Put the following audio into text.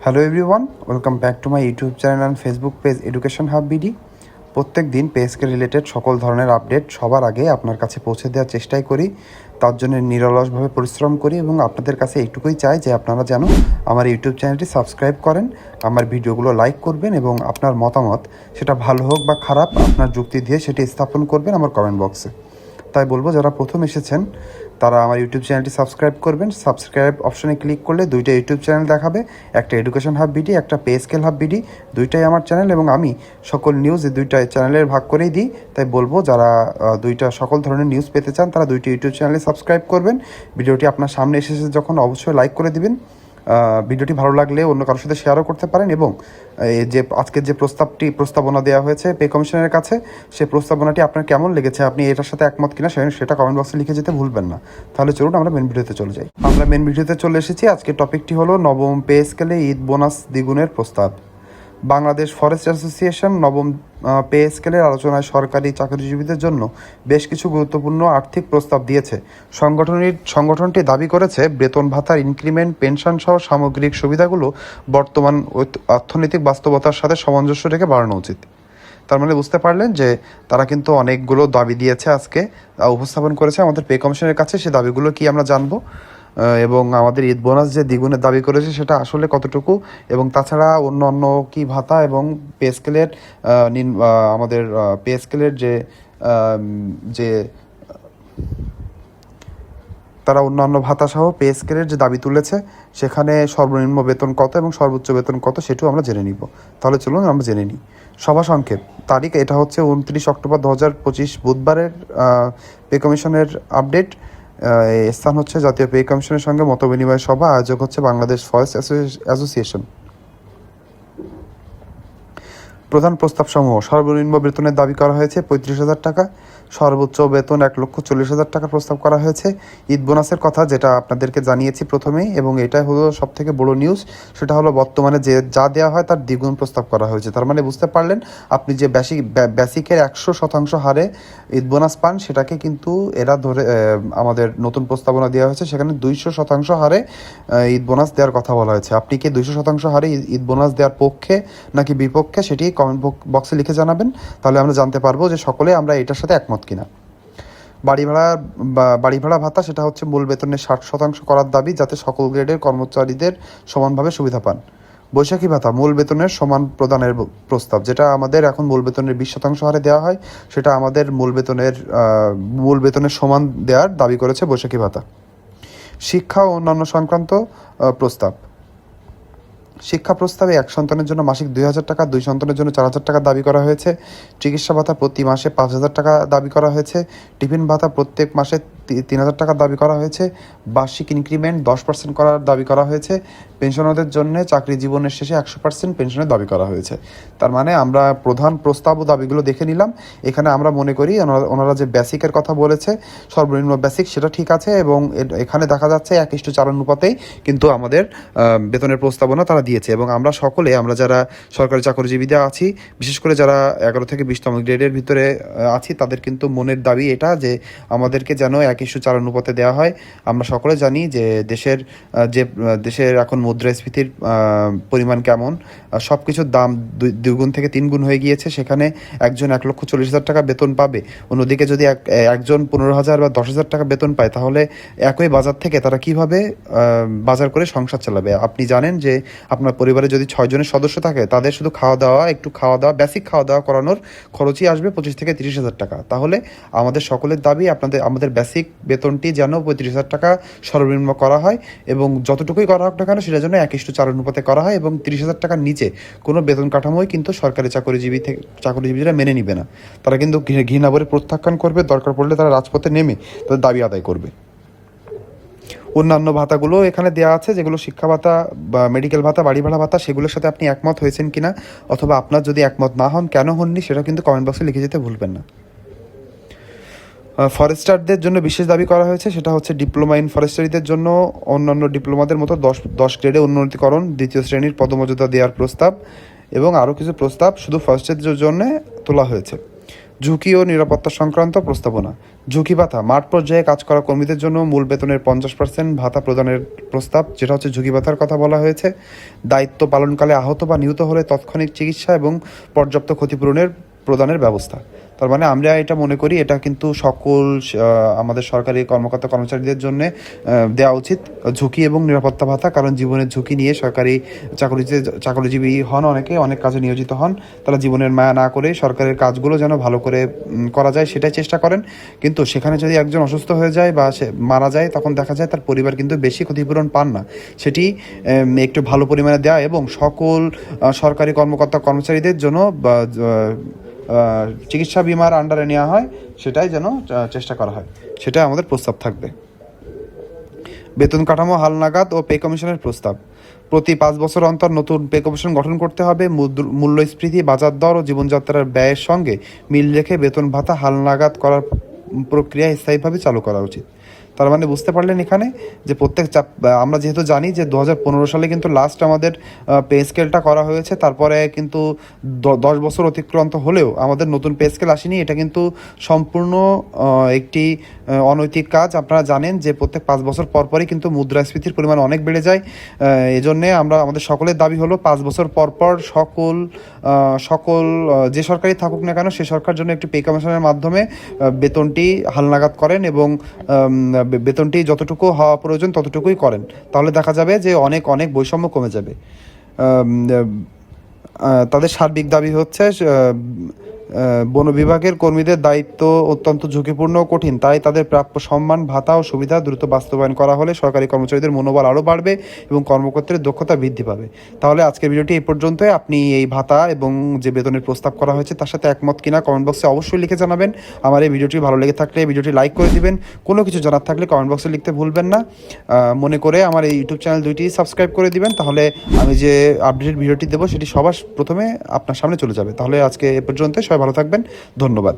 Hello everyone, welcome back to my YouTube channel and Facebook page education hub BD. প্রত্যেক দিন পেজকে related সকল ধরনের update সবার আগে আপনার কাছে পৌঁছে দেওয়ার চেষ্টাই করি। তার জন্য নিরলসভাবে পরিশ্রম করি এবং আপনাদের কাছে এইটুকুই চাই যে আপনারা যেন আমার ইউটিউব চ্যানেলটি সাবস্ক্রাইব করেন, আমার ভিডিওগুলো লাইক করবেন এবং আপনার মতামত, সেটা ভালো হোক বা খারাপ, আপনার যুক্তি দিয়ে সেটি স্থাপন করবেন আমার কমেন্ট বক্সে। তাই বলবো, যারা প্রথম এসেছেন তারা আমার ইউটিউব চ্যানেলটি সাবস্ক্রাইব করবেন। সাবস্ক্রাইব অপশনে ক্লিক করলে দুইটা ইউটিউব চ্যানেল দেখাবে, একটা এডুকেশন হাব বিডি, একটা পে স্কেল হাব বিডি। দুইটাই আমার চ্যানেল এবং আমি সকল নিউজ এই দুইটা চ্যানেলের ভাগ করেই দিই। তাই বলবো, যারা দুইটা সকল ধরনের নিউজ পেতে চান তারা দুইটা ইউটিউব চ্যানেলে সাবস্ক্রাইব করবেন। ভিডিওটি আপনার সামনে এসেছে যখন অবশ্যই লাইক করে দিবেন। ভিডিওটি ভালো লাগলে অন্য কারোর সাথে শেয়ারও করতে পারেন এবং যে আজকের যে প্রস্তাবনা দেওয়া হয়েছে পে কমিশনের কাছে, সেই প্রস্তাবনাটি আপনার কেমন লেগেছে, আপনি এটার সাথে একমত কিনা সেটা কমেন্ট বক্সে লিখে যেতে ভুলবেন না। তাহলে চলুন আমরা মেন ভিডিওতে চলে যাই। আমরা মেন ভিডিওতে চলে এসেছি। আজকের টপিকটি হলো নবম পে স্কেলে ঈদ বোনাস দ্বিগুণের প্রস্তাব। বাংলাদেশ ফরেস্ট অ্যাসোসিয়েশন নবম পে স্কেলের আলোচনায় সরকারি চাকরিজীবীদের জন্য বেশ কিছু গুরুত্বপূর্ণ আর্থিক প্রস্তাব দিয়েছে। সংগঠনটি দাবি করেছে, বেতন ভাতার ইনক্রিমেন্ট, পেনশন সহ সামগ্রিক সুবিধাগুলো বর্তমান অর্থনৈতিক বাস্তবতার সাথে সামঞ্জস্য রেখে বাড়ানো উচিত। তার মানে বুঝতে পারলেন যে তারা কিন্তু অনেকগুলো দাবি দিয়েছে, আজকে উপস্থাপন করেছে আমাদের পে কমিশনের কাছে। সে দাবিগুলো কি আমরা জানবো, এবং আমাদের ঈদ বোনাস যে দ্বিগুণের দাবি করেছে সেটা আসলে কতটুকু, এবং তাছাড়া অন্য অন্য কি ভাতা এবং পে স্কেলের আমাদের পে স্কেলের যে তারা অন্যান্য ভাতা সহ পে স্কেলের যে দাবি তুলেছে, সেখানে সর্বনিম্ন বেতন কত এবং সর্বোচ্চ বেতন কত সেটাও আমরা জেনে নিব। তাহলে চলুন আমরা জেনে নিই। সভা সংক্ষেপ তারিখ, এটা হচ্ছে 29 অক্টোবর 2025 বুধবারের পে কমিশনের আপডেট। স্থান হচ্ছে জাতীয় পে কমিশনের সঙ্গে মতবিনিময় সভা। আয়োজক হচ্ছে বাংলাদেশ ফরেস্ট অ্যাসোসিয়েশন। প্রধান প্রস্তাবসমূহ: সর্বনিম্ন বেতনের দাবি করা হয়েছে 35,000 টাকা, সর্বোচ্চ বেতন 1,40,000 টাকা প্রস্তাব করা হয়েছে। ঈদ বোনাসের কথা যেটা আপনাদেরকে জানিয়েছি প্রথমেই, এবং এটা হলো সবথেকে বড় নিউজ, সেটা হলো বর্তমানে যে যা দেওয়া হয় তার দ্বিগুণ প্রস্তাব করা হয়েছে। তার মানে বুঝতে পারলেন, আপনি যে বেসিকের 100% হারে ঈদ বোনাস পান, সেটাকে কিন্তু এরা ধরে আমাদের নতুন প্রস্তাবনা দেওয়া হয়েছে, সেখানে 200% হারে ঈদ বোনাস দেওয়ার কথা বলা হয়েছে। আপনি কি 200% হারে ঈদ বোনাস দেওয়ার পক্ষে নাকি বিপক্ষে, সেটি কমেন্ট বক্সে লিখে জানাবেন। তাহলে আমরা জানতে পারবো যে সকলে আমরা এটার সাথে একমত কিনা। বাড়ি ভাড়া ভাতা, সেটা হচ্ছে মূল বেতনের 60% করার দাবি, যাতে সকল গ্রেডের কর্মচারীদের সমানভাবে সুবিধা পান। বৈশাখী ভাতা, মূল বেতনের সমান প্রদানের প্রস্তাব, যেটা আমাদের এখন মূল বেতনের 20% হারে দেওয়া হয়, সেটা আমাদের মূল বেতনের সমান দেওয়ার দাবি করেছে বৈশাখী ভাতা। শিক্ষা ও অন্যান্য সংক্রান্ত প্রস্তাব। শিক্ষা প্রস্তাবে 1 সন্তানের জন্য মাসিক 2,000 টাকা, 2 সন্তানের জন্য 4,000 টাকা দাবি করা হয়েছে। চিকিৎসা ভাতা প্রতি মাসে 5,000 টাকা দাবি করা হয়েছে। টিফিন ভাতা প্রত্যেক মাসে 3,000 টাকা দাবি করা হয়েছে। বার্ষিক ইনক্রিমেন্ট 10% করার দাবি করা হয়েছে। পেনশনারদের জন্য চাকরি জীবনের শেষে 100% পেনশনের দাবি করা হয়েছে। তার মানে আমরা প্রধান প্রস্তাব ও দাবিগুলো দেখে নিলাম। এখানে আমরা মনে করি ওনারা যে বেসিকের কথা বলেছে, সর্বনিম্ন বেসিক, সেটা ঠিক আছে, এবং এখানে দেখা যাচ্ছে 1:4 অনুপাতেই কিন্তু আমাদের বেতনের প্রস্তাবনা তারা দিয়েছে। এবং আমরা সকলে, আমরা যারা সরকারি চাকরিজীবীরা আছি, বিশেষ করে যারা 11 থেকে 20তম গ্রেডের ভিতরে আছি, তাদের কিন্তু মনের দাবি এটা যে আমাদেরকে যেন 1:4 অনুপাতে দেওয়া হয়। আমরা সকলে জানি যে দেশের এখন মুদ্রাস্ফীতির পরিমাণ কেমন, সব কিছুর দাম 2 গুণ থেকে 3 গুণ হয়ে গিয়েছে। সেখানে একজন 1,40,000 টাকা বেতন পাবে, অন্যদিকে যদি একজন 15,000 বা 10,000 টাকা বেতন পায়, তাহলে একই বাজার থেকে তারা কিভাবে বাজার করে সংসার চালাবে? আপনি জানেন যে আপনার পরিবারে যদি 6 জনের সদস্য থাকে, তাদের শুধু বেসিক খাওয়া দাওয়া করানোর খরচই আসবে 25,000 থেকে 30,000 টাকা। তাহলে আমাদের সকলের দাবি আমাদের বেসিক বেতনটি যেন 35,000 টাকা সর্বনিম্ন করা হয়, এবং যতটুকুই করা হোক না কেন সেটা যেন 1:4 অনুপাতে করা হয়, এবং 30,000 টাকার নিচে কোনো বেতন কাঠামোই কিন্তু সরকারি চাকরিজীবীরা মেনে নিবে না। তারা কিন্তু ঘৃণা ভরে প্রত্যাখ্যান করবে, দরকার পড়লে তারা রাজপথে নেমে তাদের দাবি আদায় করবে। অন্যান্য ভাতাগুলো এখানে দেওয়া আছে, যেগুলো শিক্ষা ভাতা বা মেডিকেল ভাতা, বাড়ি ভাড়া ভাতা, সেগুলোর সাথে আপনি একমত হয়েছেন কিনা, অথবা আপনার যদি একমত না হন কেন হননি, সেটা কিন্তু কমেন্ট বক্সে লিখে যেতে ভুলবেন না। ফরেস্টারদের জন্য বিশেষ দাবি করা হয়েছে, সেটা হচ্ছে ডিপ্লোমা ইন ফরেস্টারিদের জন্য অন্যান্য ডিপ্লোমাদের মতো 10 গ্রেডে উন্নতিকরণ, 2য় শ্রেণীর পদমর্যাদা দেওয়ার প্রস্তাব, এবং আরও কিছু প্রস্তাব শুধু ফরেস্টারদের জন্য তোলা হয়েছে। ঝুঁকি ও নিরাপত্তা সংক্রান্ত প্রস্তাবনা, ঝুঁকি ভাতা, মাঠ পর্যায়ে কাজ করা কর্মীদের জন্য মূল বেতনের 50% ভাতা প্রদানের প্রস্তাব, যেটা হচ্ছে ঝুঁকি ভাতার কথা বলা হয়েছে। দায়িত্ব পালনকালে আহত বা নিহত হলে তাৎক্ষণিক চিকিৎসা এবং পর্যাপ্ত ক্ষতিপূরণের প্রদানের ব্যবস্থা। তার মানে আমরা এটা মনে করি এটা কিন্তু সকল আমাদের সরকারি কর্মকর্তা কর্মচারীদের জন্য দেওয়া উচিত ঝুঁকি এবং নিরাপত্তা ভাতা, কারণ জীবনের ঝুঁকি নিয়ে সরকারি চাকরিজীবী হন, অনেক কাজে নিয়োজিত হন। তারা জীবনের মায়া না করে সরকারের কাজগুলো যেন ভালো করে করা যায় সেটাই চেষ্টা করেন। কিন্তু সেখানে যদি একজন অসুস্থ হয়ে যায় বা সে মারা যায়, তখন দেখা যায় তার পরিবার কিন্তু বেশি ক্ষতিপূরণ পান না। সেটি একটু ভালো পরিমাণে দেওয়া এবং সকল সরকারি কর্মকর্তা কর্মচারীদের জন্য চিকিৎসা বিমার আন্ডারে নেওয়া হয়, সেটাই যেন চেষ্টা করা হয়, সেটাই আমাদের প্রস্তাব থাকবে। বেতন কাঠামো হালনাগাদ ও পে কমিশনের প্রস্তাব, প্রতি 5 বছর অন্তর নতুন পে কমিশন গঠন করতে হবে। মূল্যস্ফীতি, বাজার দর ও জীবনযাত্রার ব্যয়ের সঙ্গে মিল রেখে বেতন ভাতা হালনাগাদ করার প্রক্রিয়া স্থায়ীভাবে চালু করা উচিত। তার মানে বুঝতে পারলেন এখানে যে আমরা যেহেতু জানি যে 2015 সালে কিন্তু লাস্ট আমাদের পে স্কেলটা করা হয়েছে, তারপরে কিন্তু 10 বছর অতিক্রান্ত হলেও আমাদের নতুন পে স্কেল আসেনি। এটা কিন্তু সম্পূর্ণ একটি অনৈতিক কাজ। আপনারা জানেন যে প্রত্যেক 5 বছর পরই কিন্তু মুদ্রাস্ফীতির পরিমাণ অনেক বেড়ে যায়। এজন্যে আমাদের সকলের দাবি হলো 5 বছর পর সকল যে সরকারই থাকুক না কেন সে সরকার জন্য একটি পে কমিশনের মাধ্যমে বেতনটি হালনাগাদ করেন এবং বেতনটি যতটুকু হওয়া প্রয়োজন ততটুকুই করেন। তাহলে দেখা যাবে যে অনেক বৈষম্য কমে যাবে। তাদের সার্বিক দাবি হচ্ছে বন বিভাগের কর্মীদের দায়িত্ব অত্যন্ত ঝুঁকিপূর্ণ ও কঠিন, তাই তাদের প্রাপ্য সম্মান, ভাতা ও সুবিধা দ্রুত বাস্তবায়ন করা হলে সরকারি কর্মচারীদের মনোবল আরও বাড়বে এবং কর্মকর্তাদের দক্ষতা বৃদ্ধি পাবে। তাহলে আজকের ভিডিওটি এই পর্যন্তই। আপনি এই ভাতা এবং যে বেতনের প্রস্তাব করা হয়েছে তার সাথে একমত কিনা কমেন্ট বক্সে অবশ্যই লিখে জানাবেন। আমার এই ভিডিওটি ভালো লেগে থাকলে ভিডিওটি লাইক করে দিবেন। কোনো কিছু জানার থাকলে কমেন্ট বক্সে লিখতে ভুলবেন না। মনে করে আমার এই ইউটিউব চ্যানেল দুইটি সাবস্ক্রাইব করে দিবেন, তাহলে আমি যে আপডেটেড ভিডিওটি দেবো সেটি সবার প্রথমে আপনার সামনে চলে যাবে। তাহলে আজকে এ পর্যন্ত, সবাই ভালো থাকবেন, ধন্যবাদ।